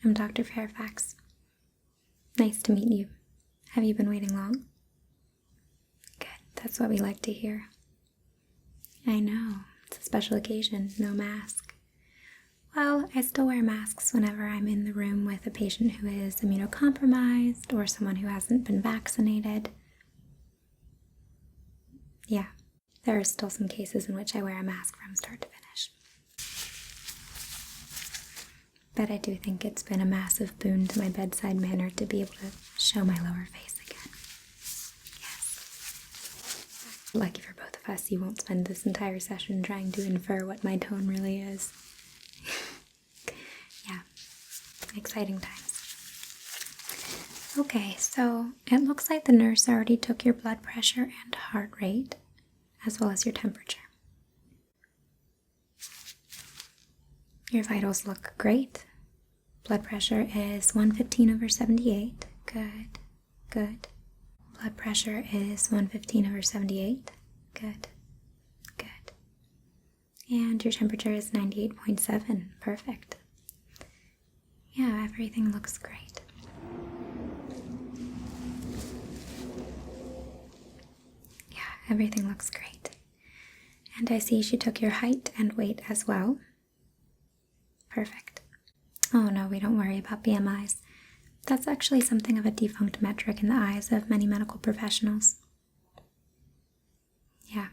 I'm Dr. Fairfax. Nice to meet you. Have you been waiting long? Good, that's what we like to hear. I know, it's a special occasion, no mask. Well, I still wear masks whenever I'm in the room with a patient who is immunocompromised or someone who hasn't been vaccinated. Yeah, there are still some cases in which I wear a mask from start to finish. But I do think it's been a massive boon to my bedside manner to be able to show my lower face again. Yes. Lucky for both of us, you won't spend this entire session trying to infer what my tone really is. Yeah, exciting times. Okay, so it looks like the nurse already took your blood pressure and heart rate, as well as your temperature. Your vitals look great. Blood pressure is 115/78. Good, good. Blood pressure is 115/78. Good, good. And your temperature is 98.7. Perfect. Yeah, everything looks great. Yeah, everything looks great. And I see she took your height and weight as well. Perfect. Oh no, we don't worry about BMIs. That's actually something of a defunct metric in the eyes of many medical professionals. Yeah,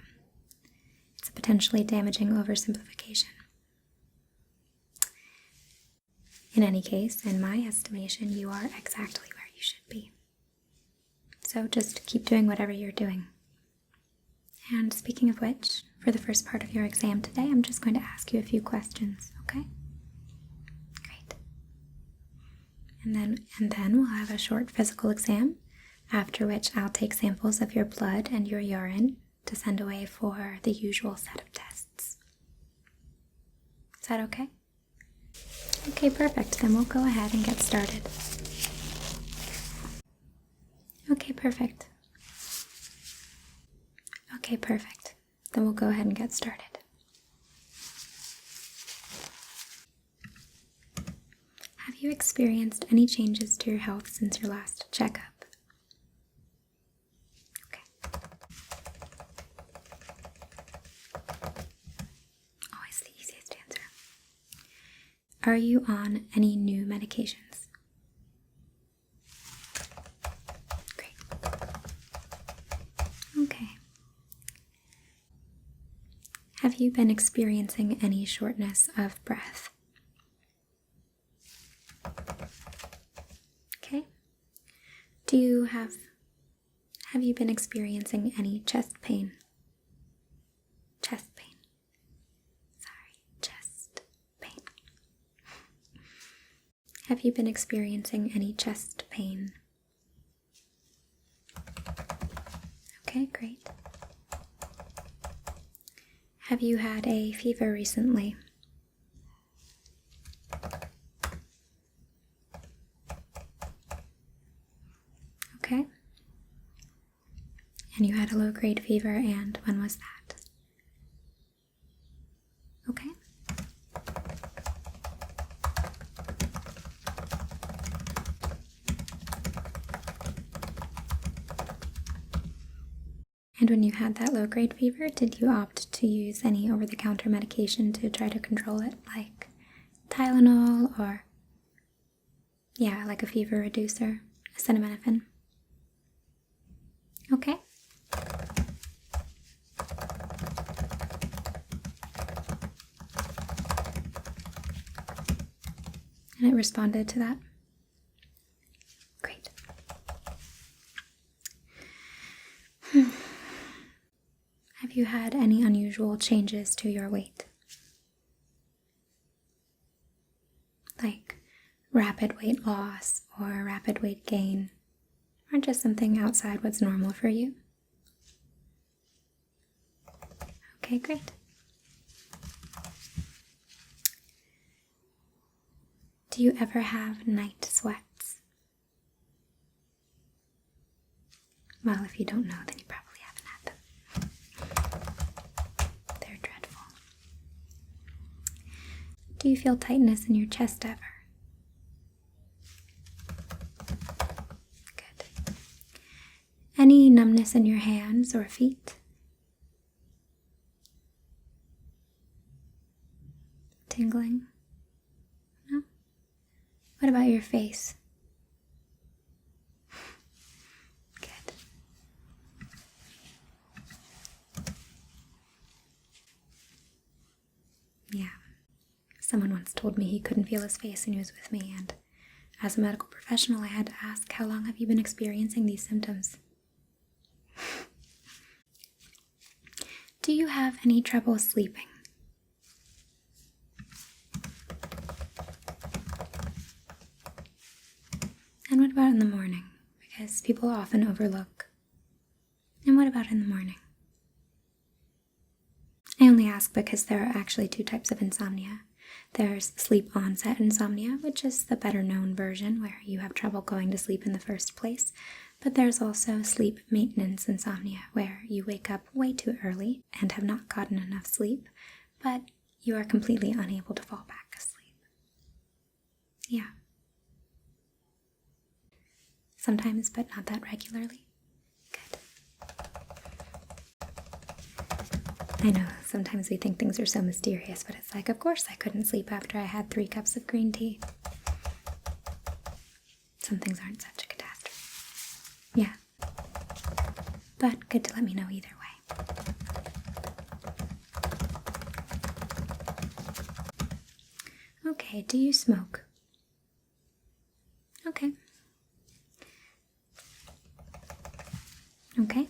it's a potentially damaging oversimplification. In any case, in my estimation, you are exactly where you should be. So just keep doing whatever you're doing. And speaking of which, for the first part of your exam today, I'm just going to ask you a few questions, okay? Great. And then we'll have a short physical exam, after which I'll take samples of your blood and your urine to send away for the usual set of tests. Is that okay? Okay, perfect. Then we'll go ahead and get started. Okay, perfect. Okay, perfect. Then we'll go ahead and get started. Have you experienced any changes to your health since your last checkup? Okay. Always the easiest answer. Are you on any new medications? Great. Okay. Have you been experiencing any shortness of breath? Okay. Have you been experiencing any chest pain? Chest pain. Sorry, chest pain. Have you been experiencing any chest pain? Okay, great. Have you had a fever recently? Okay. And you had a low-grade fever, and when was that? Okay. And when you had that low-grade fever, did you opt to use any over-the-counter medication to try to control it, like Tylenol or, yeah, like a fever reducer, acetaminophen? Okay. And it responded to that? Great. Have you had any unusual changes to your weight? Like rapid weight loss or rapid weight gain, or just something outside what's normal for you? Okay, great. Do you ever have night sweats? Well, if you don't know, then you probably haven't had them. They're dreadful. Do you feel tightness in your chest ever? Tightness in your hands or feet? Tingling? No? What about your face? Good. Yeah. Someone once told me he couldn't feel his face when he was with me, and as a medical professional, I had to ask, how long have you been experiencing these symptoms? Do you have any trouble sleeping? And what about in the morning? Because people often overlook. And what about in the morning? I only ask because there are actually two types of insomnia. There's sleep onset insomnia, which is the better known version where you have trouble going to sleep in the first place. But there's also sleep maintenance insomnia, where you wake up way too early and have not gotten enough sleep, but you are completely unable to fall back asleep. Yeah. Sometimes, but not that regularly. Good. I know, sometimes we think things are so mysterious, but it's like, of course I couldn't sleep after I had 3 cups of green tea. Some things aren't such a catastrophe. Yeah. But good to let me know either way. Okay, do you smoke? Okay. Okay.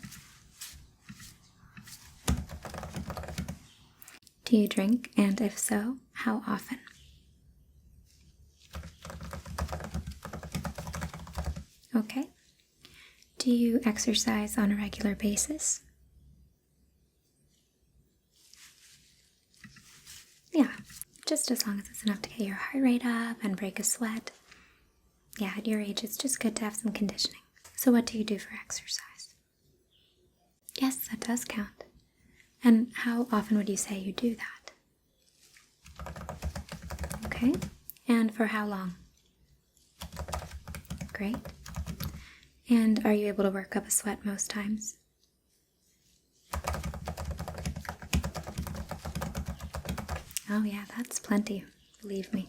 Do you drink, and if so, how often? Okay. Do you exercise on a regular basis? Yeah, just as long as it's enough to get your heart rate up and break a sweat. Yeah, at your age, it's just good to have some conditioning. So what do you do for exercise? Yes, that does count. And how often would you say you do that? Okay. And for how long? Great. And are you able to work up a sweat most times? Oh yeah, that's plenty, believe me.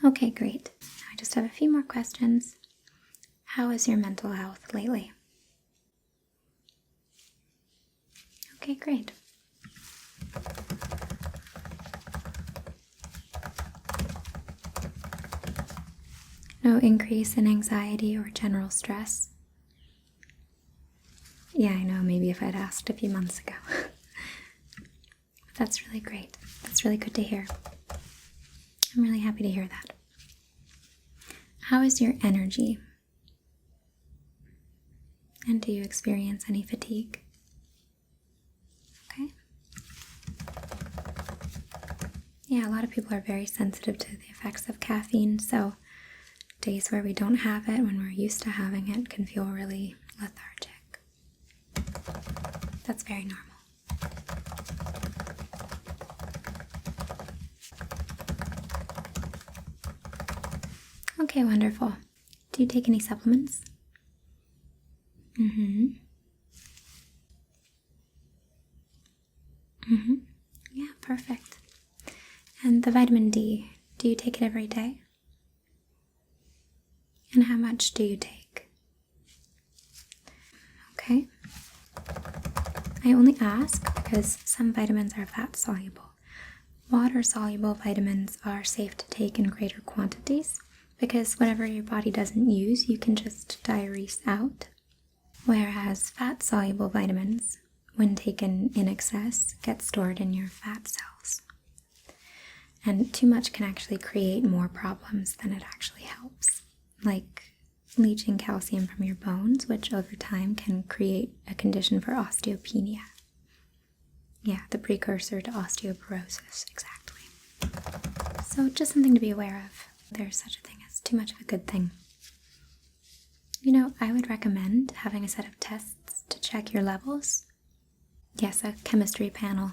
Okay, great. I just have a few more questions. How is your mental health lately? Okay, great. No increase in anxiety or general stress? Yeah, I know, maybe if I'd asked a few months ago. That's really great. That's really good to hear. I'm really happy to hear that. How is your energy? And do you experience any fatigue? Okay. Yeah, a lot of people are very sensitive to the effects of caffeine, so days where we don't have it, when we're used to having it, can feel really lethargic. That's very normal. Okay, wonderful. Do you take any supplements? Yeah, perfect. And the vitamin D, do you take it every day? And how much do you take? Okay. I only ask because some vitamins are fat soluble. Water soluble vitamins are safe to take in greater quantities because whatever your body doesn't use, you can just diurese out. Whereas fat soluble vitamins, when taken in excess, get stored in your fat cells. And too much can actually create more problems than it actually helps, like leaching calcium from your bones, which over time can create a condition for osteopenia. Yeah, the precursor to osteoporosis, exactly. So just something to be aware of. There's such a thing as too much of a good thing. You know, I would recommend having a set of tests to check your levels. Yes, a chemistry panel.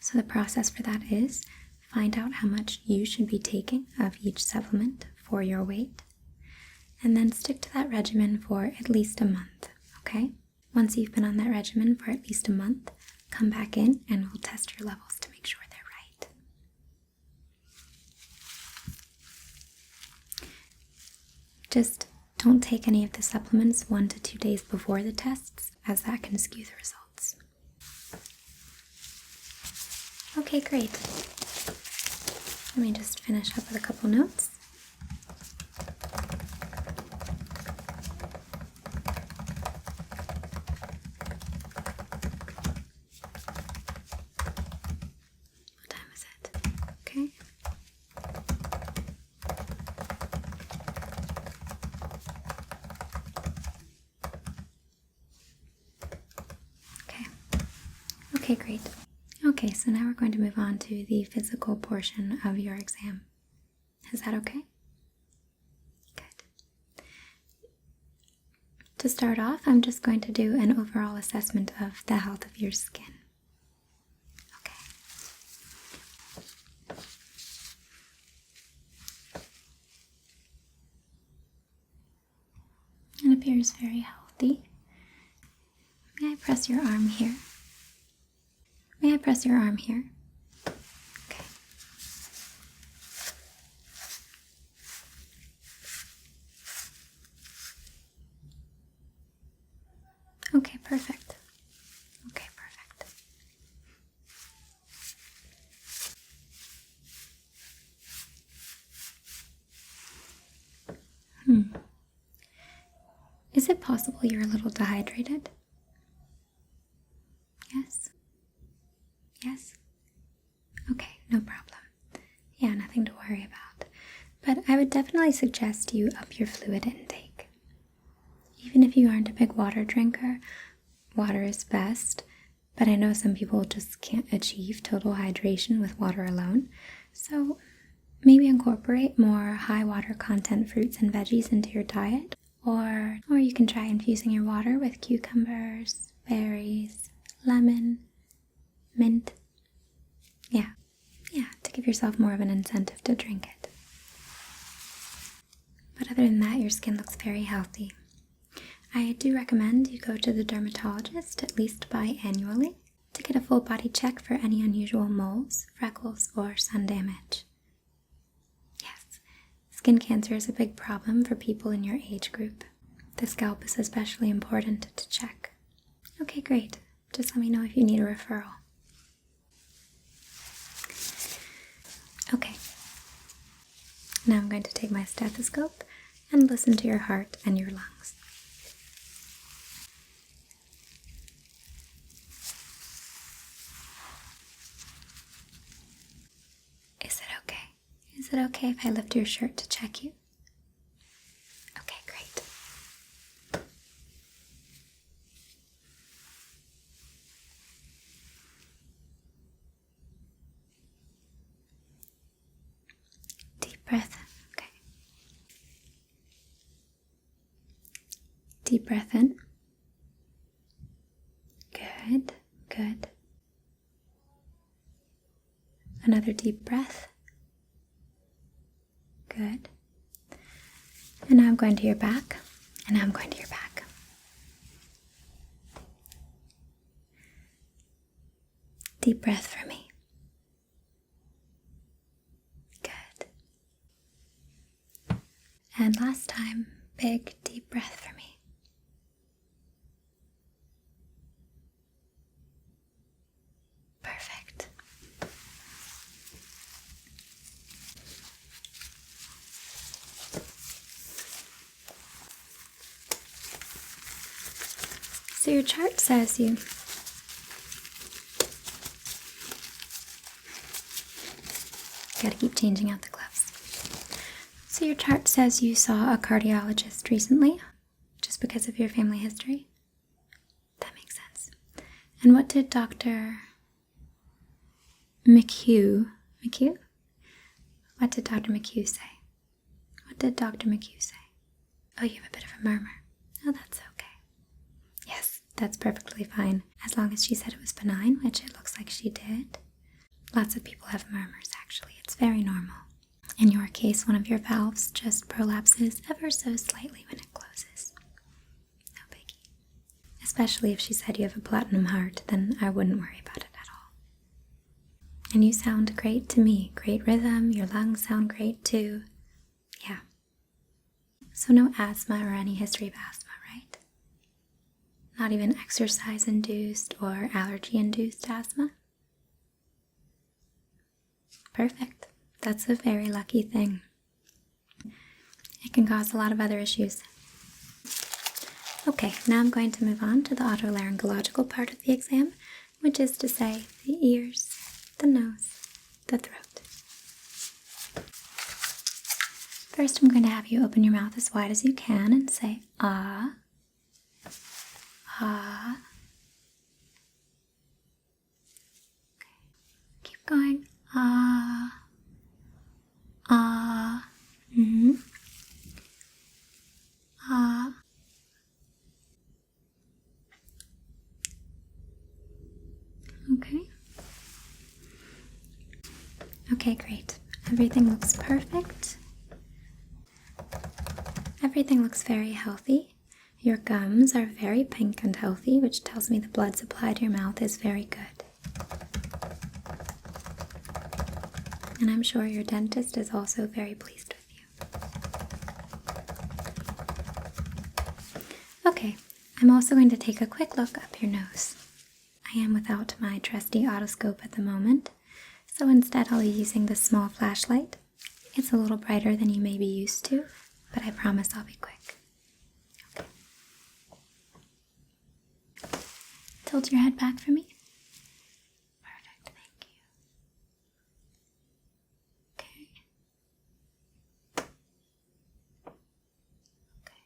So the process for that is find out how much you should be taking of each supplement for your weight, and then stick to that regimen for at least a month, okay? Once you've been on that regimen for at least a month, come back in and we'll test your levels to make sure they're right. Just don't take any of the supplements 1 to 2 days before the tests, as that can skew the results. Okay, great. Let me just finish up with a couple notes. What time is it? Okay. Okay, great. Okay, so now we're going to move on to the physical portion of your exam. Is that okay? Good. To start off, I'm just going to do an overall assessment of the health of your skin. Okay. It appears very healthy. May I press your arm here? May I press your arm here? Okay. Okay, perfect. Okay, perfect. Is it possible you're a little dehydrated? Yes? Yes? Okay, no problem. Yeah, nothing to worry about. But I would definitely suggest you up your fluid intake. Even if you aren't a big water drinker, water is best, but I know some people just can't achieve total hydration with water alone. So maybe incorporate more high water content fruits and veggies into your diet, or you can try infusing your water with cucumbers, berries, lemon, mint. Yeah, to give yourself more of an incentive to drink it. But other than that, your skin looks very healthy. I do recommend you go to the dermatologist at least biannually to get a full body check for any unusual moles, freckles, or sun damage. Yes, skin cancer is a big problem for people in your age group. The scalp is especially important to check. Okay, great. Just let me know if you need a referral. Okay. Now I'm going to take my stethoscope and listen to your heart and your lungs. Is it okay? Is it okay if I lift your shirt to check you? Okay, great. Deep breath. Okay. Deep breath in. Good, good. Another deep breath. Good. And now I'm going to your back, and now I'm going to your back. Deep breath for me. Good. And last time, big deep breath for me. Perfect. So your chart says you gotta keep changing out the gloves. So your chart says you saw a cardiologist recently, just because of your family history. That makes sense. And what did Dr. McHugh? What did Dr. McHugh say? What did Dr. McHugh say? Oh, you have a bit of a murmur. Oh, that's okay. Yes, that's perfectly fine, as long as she said it was benign, which it looks like she did. Lots of people have murmurs, actually. It's very normal. In your case, one of your valves just prolapses ever so slightly when it closes. No biggie. Especially if she said you have a platinum heart, then I wouldn't worry about it at all. And you sound great to me. Great rhythm, your lungs sound great too. Yeah. So no asthma or any history of asthma, right? Not even exercise-induced or allergy-induced asthma? Perfect. That's a very lucky thing. It can cause a lot of other issues. Okay, now I'm going to move on to the otolaryngological part of the exam, which is to say the ears, the nose, the throat. First, I'm going to have you open your mouth as wide as you can and say ah, ah. Okay. Keep going. Ah, ah, ah. Okay. Okay, great. Everything looks perfect. Everything looks very healthy. Your gums are very pink and healthy, which tells me the blood supply to your mouth is very good. And I'm sure your dentist is also very pleased with you. Okay, I'm also going to take a quick look up your nose. I am without my trusty otoscope at the moment, so instead I'll be using this small flashlight. It's a little brighter than you may be used to, but I promise I'll be quick. Okay. Tilt your head back for me. Perfect, thank you. Okay. Okay.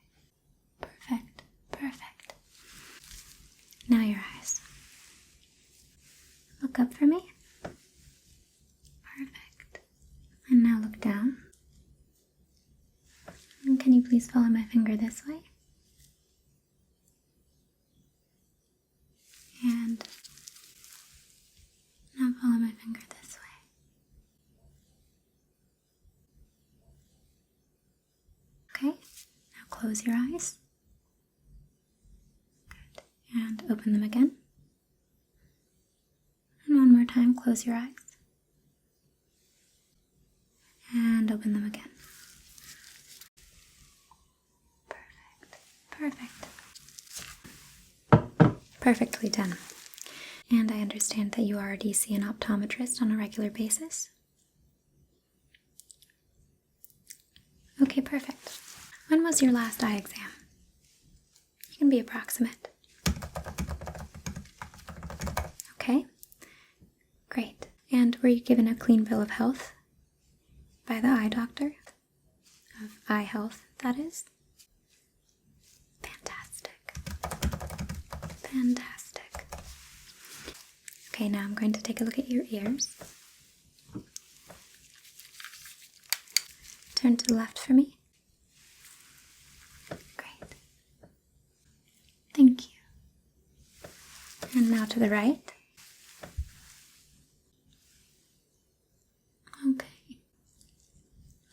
Perfect, perfect. Now your eyes. Look up for me. Perfect. And now look down. And can you please follow my finger this way? And now follow my finger this way. Okay, now close your eyes. Good. And open them again. And one more time, close your eyes. And open them again. Perfect. Perfectly done. And I understand that you already see an optometrist on a regular basis. Okay, perfect. When was your last eye exam? You can be approximate. Okay, great. And were you given a clean bill of health by the eye doctor? Of eye health, that is? Fantastic. Fantastic. Okay, now I'm going to take a look at your ears. Turn to the left for me. Great. Thank you. And now to the right. Okay.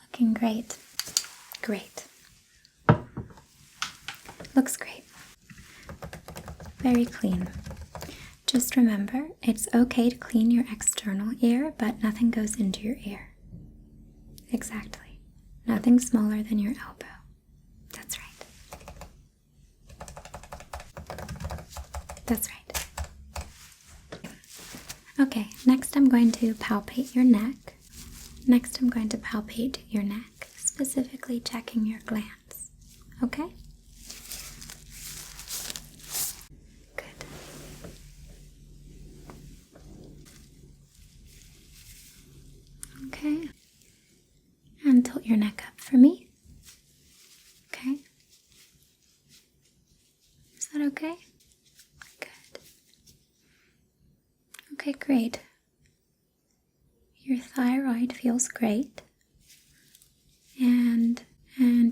Looking great. Great. Looks great. Very clean. Just remember, it's okay to clean your external ear, but nothing goes into your ear. Exactly. Nothing smaller than your elbow. That's right. That's right. Okay, next I'm going to palpate your neck. Next I'm going to palpate your neck, specifically checking your glands. Okay? Good. Okay. And tilt your neck up for me. Okay. Is that okay? Good. Okay, great. Your thyroid feels great. And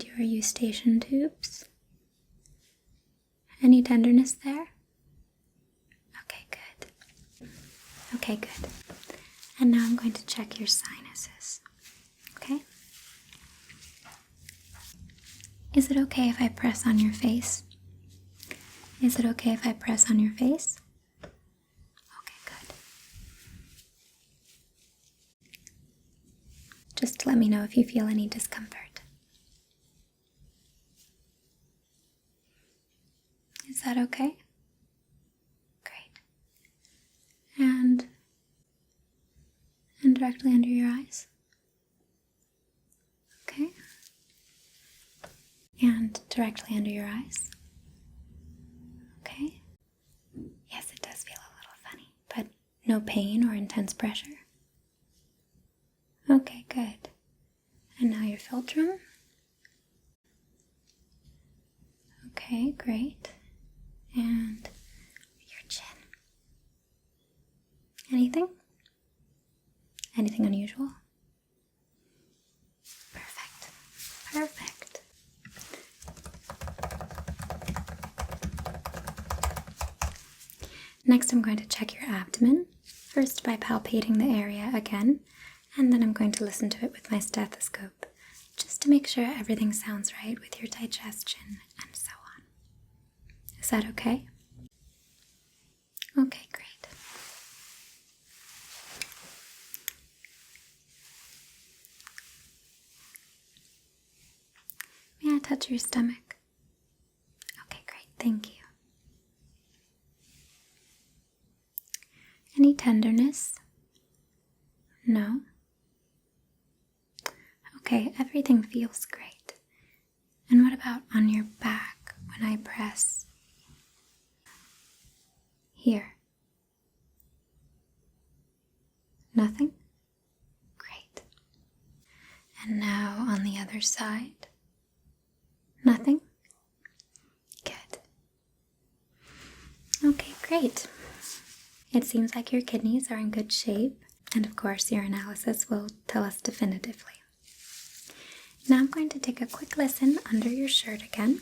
your eustachian tubes. Any tenderness there? Okay, good. Okay, good. And now I'm going to check your sinuses. Okay? Is it okay if I press on your face? Is it okay if I press on your face? Okay, good. Just let me know if you feel any discomfort. Is that okay? Great. And directly under your eyes. Okay. And directly under your eyes. Okay. Yes, it does feel a little funny, but no pain or intense pressure. Okay, good. And now your philtrum. Okay, great. And your chin. Anything? Anything unusual? Perfect. Perfect. Next, I'm going to check your abdomen, first by palpating the area again, and then I'm going to listen to it with my stethoscope, just to make sure everything sounds right with your digestion and so on. Is that okay? Okay, great. May I touch your stomach? Okay, great, thank you. Any tenderness? No? Okay, everything feels great. And what about on your back when I press here? Nothing? Great. And now on the other side? Nothing? Good. Okay, great. It seems like your kidneys are in good shape, and of course your analysis will tell us definitively. Now I'm going to take a quick listen under your shirt again.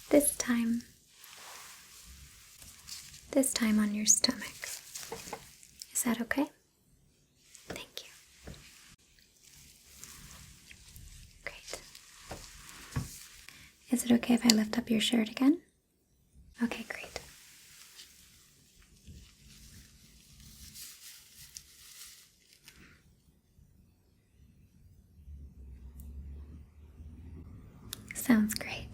This time on your stomach. Is that okay? Thank you. Great. Is it okay if I lift up your shirt again? Okay, great. Sounds great.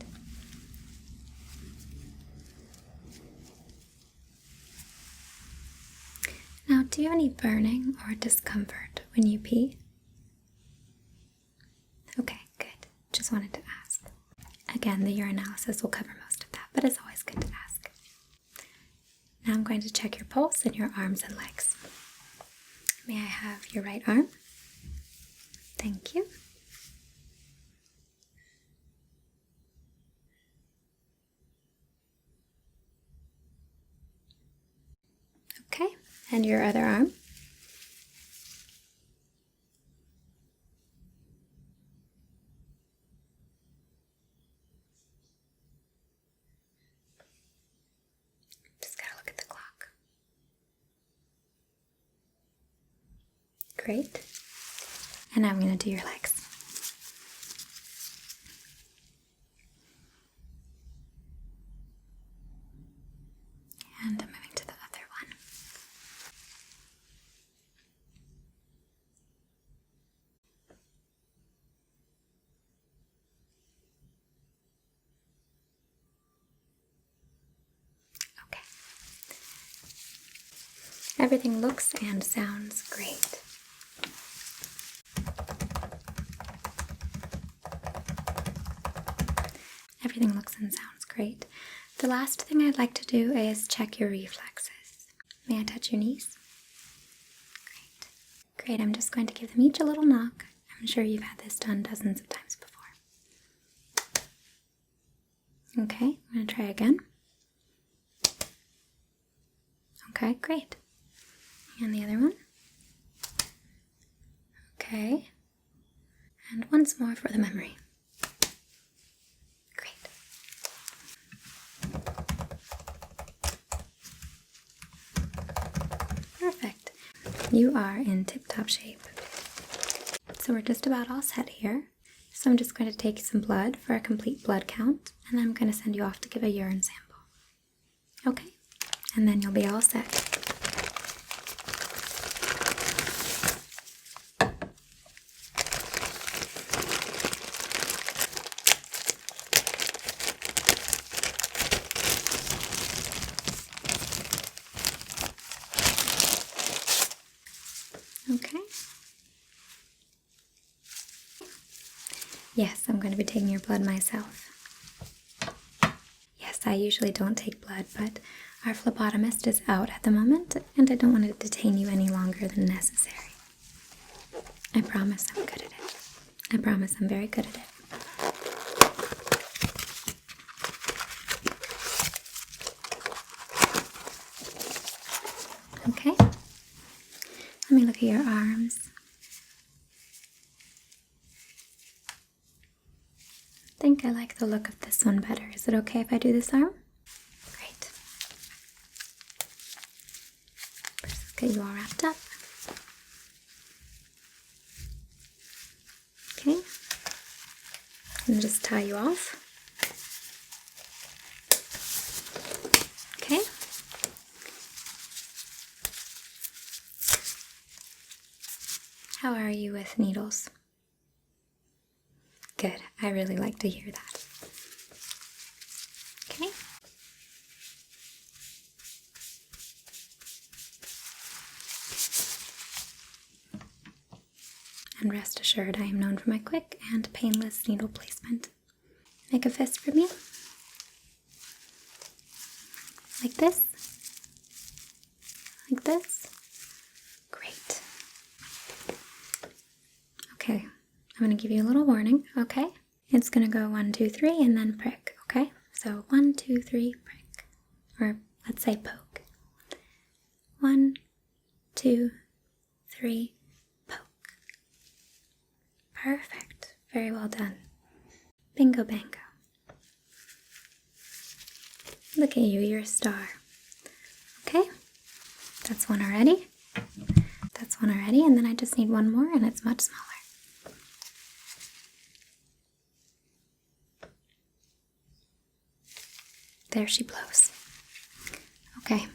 Now, do you have any burning or discomfort when you pee? Okay, good. Just wanted to ask. Again, the urinalysis will cover most of that, but it's always good to ask. Now I'm going to check your pulse and your arms and legs. May I have your right arm? Thank you. Okay, and your other arm. Just gotta look at the clock. Great. And now I'm gonna do your legs. And I'm moving to the other one. Okay. Everything looks and sounds great. Everything looks and sounds great. The last thing I'd like to do is check your reflexes. May I touch your knees? Great. Great, I'm just going to give them each a little knock. I'm sure you've had this done dozens of times before. Okay, I'm going to try again. Okay, great. And the other one. Okay. And once more for the memory. Great. Perfect. You are in tip-top shape. So we're just about all set here. So I'm just going to take some blood for a complete blood count, and I'm going to send you off to give a urine sample. Okay? And then you'll be all set. Okay. Yes, I'm going to be taking your blood myself. Yes, I usually don't take blood, but our phlebotomist is out at the moment, and I don't want to detain you any longer than necessary. I promise I'm good at it. I promise I'm very good at it. Okay. Let me look at your arms. I think I like the look of this one better. Is it okay if I do this arm? Great. First, let's get you all wrapped up. Okay. And just tie you off. Okay. How are you with needles? Good. I really like to hear that. Okay. And rest assured, I am known for my quick and painless needle placement. Make a fist for me. Like this. Like this. Great. Okay. I'm going to give you a little warning, okay? It's going to go 1, 2, 3, and then prick, okay? So 1, 2, 3, prick. Or let's say poke. 1, 2, 3, poke. Perfect. Very well done. Bingo bango. Look at you, you're a star. Okay? That's one already. That's one already, and then I just need one more, and it's much smaller. There she blows. Okay.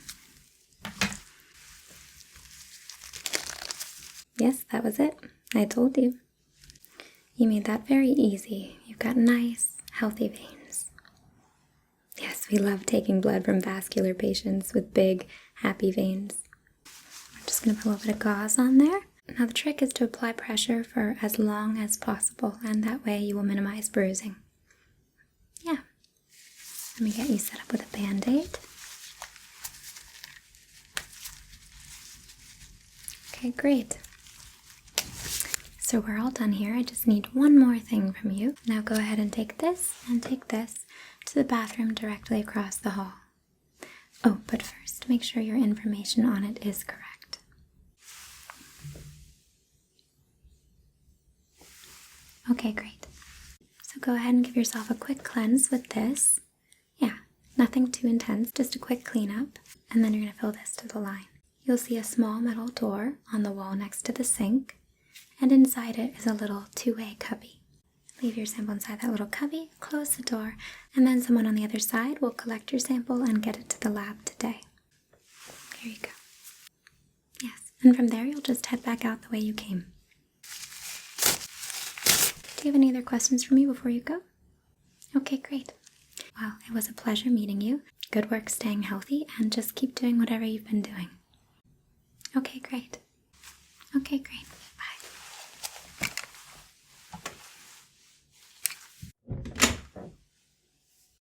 Yes, that was it. I told you. You made that very easy. You've got nice, healthy veins. Yes, we love taking blood from vascular patients with big, happy veins. I'm just going to put a little bit of gauze on there. Now the trick is to apply pressure for as long as possible, and that way you will minimize bruising. Yeah. Let me get you set up with a Band-Aid. Okay, great. So we're all done here. I just need one more thing from you. Now go ahead and take this to the bathroom directly across the hall. Oh, but first, make sure your information on it is correct. Okay, great. So go ahead and give yourself a quick cleanse with this. Yeah, nothing too intense, just a quick cleanup. And then you're going to fill this to the line. You'll see a small metal door on the wall next to the sink, and inside it is a little two-way cubby. Leave your sample inside that little cubby, close the door, and then someone on the other side will collect your sample and get it to the lab today. Here you go. Yes, and from there you'll just head back out the way you came. Do you have any other questions for me before you go? Okay, great. Well, it was a pleasure meeting you. Good work staying healthy, and just keep doing whatever you've been doing. Okay, great. Okay, great.